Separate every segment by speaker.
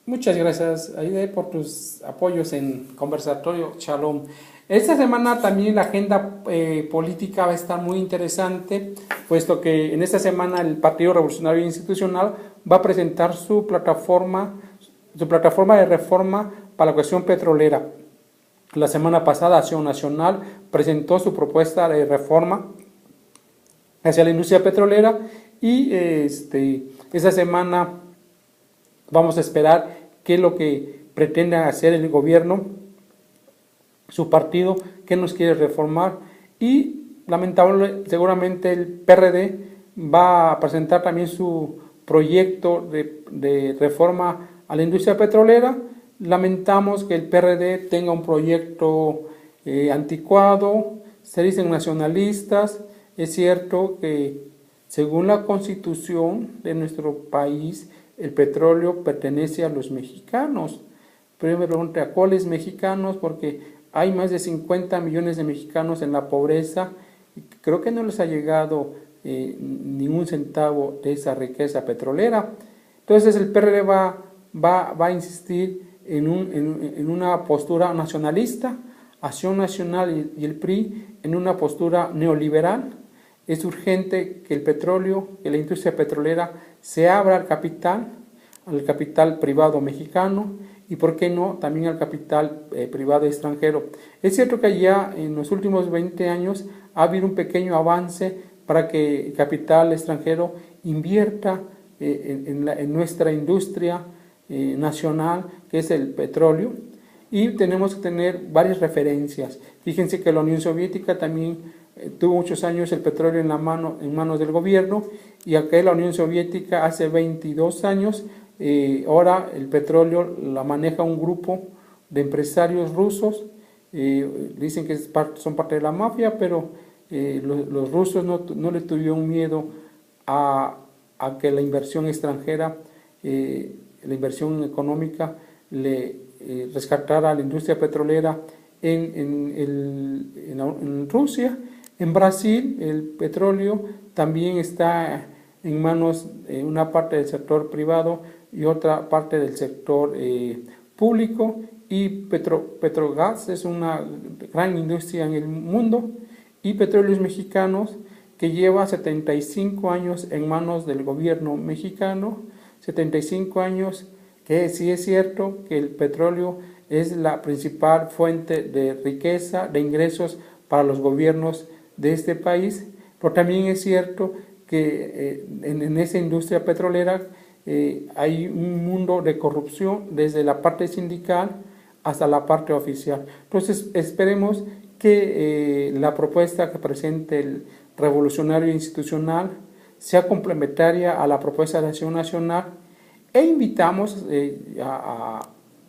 Speaker 1: Muchas gracias, Aide, por tus apoyos en Conversatorio Shalom. Esta semana también la agenda política va a estar muy interesante, puesto que en esta semana el Partido Revolucionario Institucional va a presentar su plataforma de reforma para la cuestión petrolera. La semana pasada Acción Nacional presentó su propuesta de reforma hacia la industria petrolera y esta semana vamos a esperar qué es lo que pretende hacer el gobierno, su partido, qué nos quiere reformar, y lamentablemente seguramente el PRD va a presentar también su proyecto de reforma a la industria petrolera. Lamentamos que el PRD tenga un proyecto anticuado, se dicen nacionalistas. Es cierto que según la Constitución de nuestro país, el petróleo pertenece a los mexicanos. Pero yo me pregunto, ¿a cuáles mexicanos? Porque hay más de 50 millones de mexicanos en la pobreza y creo que no les ha llegado ningún centavo de esa riqueza petrolera. Entonces el PRD va a insistir en una postura nacionalista, Acción Nacional y el PRI en una postura neoliberal. Es urgente que el petróleo, que la industria petrolera se abra al capital privado mexicano y, por qué no, también al capital privado extranjero. Es cierto que ya en los últimos 20 años ha habido un pequeño avance para que el capital extranjero invierta en nuestra industria nacional, que es el petróleo, y tenemos que tener varias referencias. Fíjense que la Unión Soviética también tuvo muchos años el petróleo en manos del gobierno, y acá en la Unión Soviética hace 22 años, ahora el petróleo la maneja un grupo de empresarios rusos, dicen que son parte de la mafia, pero los rusos no le tuvieron miedo a que la inversión extranjera, la inversión económica, le rescatara a la industria petrolera en Rusia. En Brasil el petróleo también está en manos de una parte del sector privado y otra parte del sector público, y Petrogas es una gran industria en el mundo, y Petróleos Mexicanos, que lleva 75 años en manos del gobierno mexicano, 75 años, que sí es cierto que el petróleo es la principal fuente de riqueza, de ingresos para los gobiernos de este país, pero también es cierto que en esa industria petrolera hay un mundo de corrupción desde la parte sindical hasta la parte oficial. Entonces esperemos que la propuesta que presente el Revolucionario Institucional sea complementaria a la propuesta de Acción Nacional, e invitamos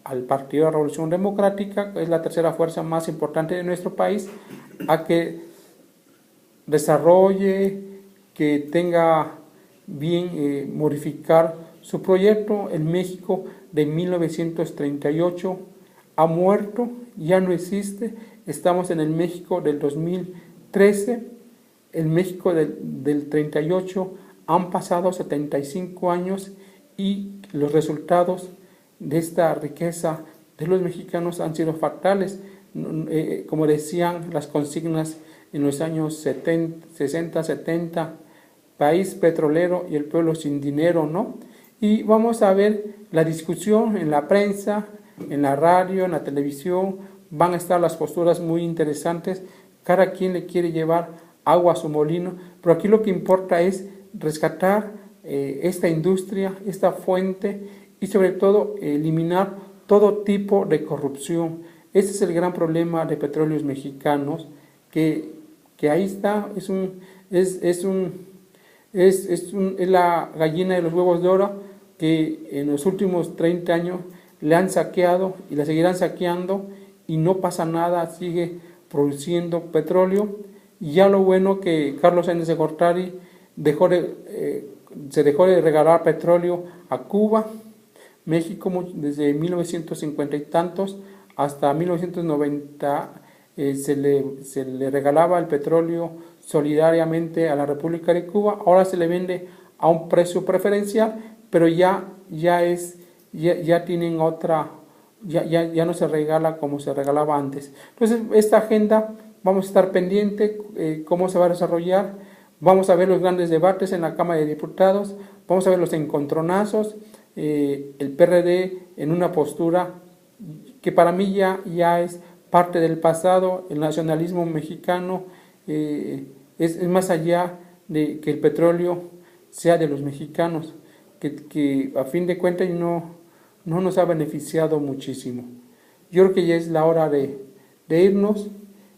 Speaker 1: al Partido de la Revolución Democrática, que es la tercera fuerza más importante de nuestro país, a que desarrolle, que tenga bien modificar su proyecto. El México de 1938 ha muerto, ya no existe. Estamos en el México del 2013, el México del 38, han pasado 75 años y los resultados de esta riqueza de los mexicanos han sido fatales. Como decían las consignas en los años 60, 70, país petrolero y el pueblo sin dinero, ¿no? Y vamos a ver la discusión en la prensa, en la radio, en la televisión, van a estar las posturas muy interesantes, cada quien le quiere llevar agua a su molino, pero aquí lo que importa es rescatar esta industria, esta fuente, y sobre todo eliminar todo tipo de corrupción. Ese es el gran problema de Petróleos Mexicanos, que ahí está, es la gallina de los huevos de oro, que en los últimos 30 años le han saqueado y la seguirán saqueando y no pasa nada, sigue produciendo petróleo. Y ya lo bueno que Carlos Sáenz de Gortari se dejó de regalar petróleo a Cuba. México desde 1950 y tantos hasta 1990 se le regalaba el petróleo solidariamente a la República de Cuba. Ahora se le vende a un precio preferencial, pero ya es ya tienen otra, ya no se regala como se regalaba antes. Entonces, esta agenda vamos a estar pendiente cómo se va a desarrollar. Vamos a ver los grandes debates en la Cámara de Diputados, vamos a ver los encontronazos, el PRD en una postura que para mí ya es parte del pasado. El nacionalismo mexicano es más allá de que el petróleo sea de los mexicanos, que a fin de cuentas no nos ha beneficiado muchísimo. Yo creo que ya es la hora de irnos,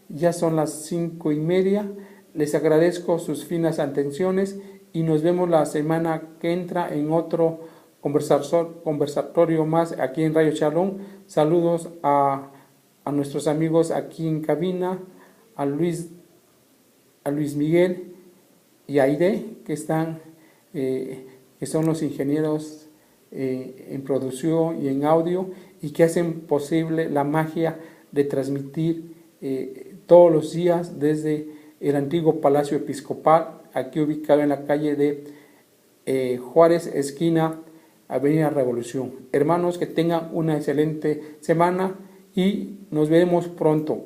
Speaker 1: ya son las 5:30, les agradezco sus finas atenciones y nos vemos la semana que entra en otro conversatorio más aquí en Radio Shalom. Saludos a nuestros amigos aquí en cabina, a Luis Miguel y a Aide, que son los ingenieros en producción y en audio, y que hacen posible la magia de transmitir todos los días desde el antiguo Palacio Episcopal, aquí ubicado en la calle de Juárez, esquina Avenida Revolución. Hermanos, que tengan una excelente semana y nos vemos pronto.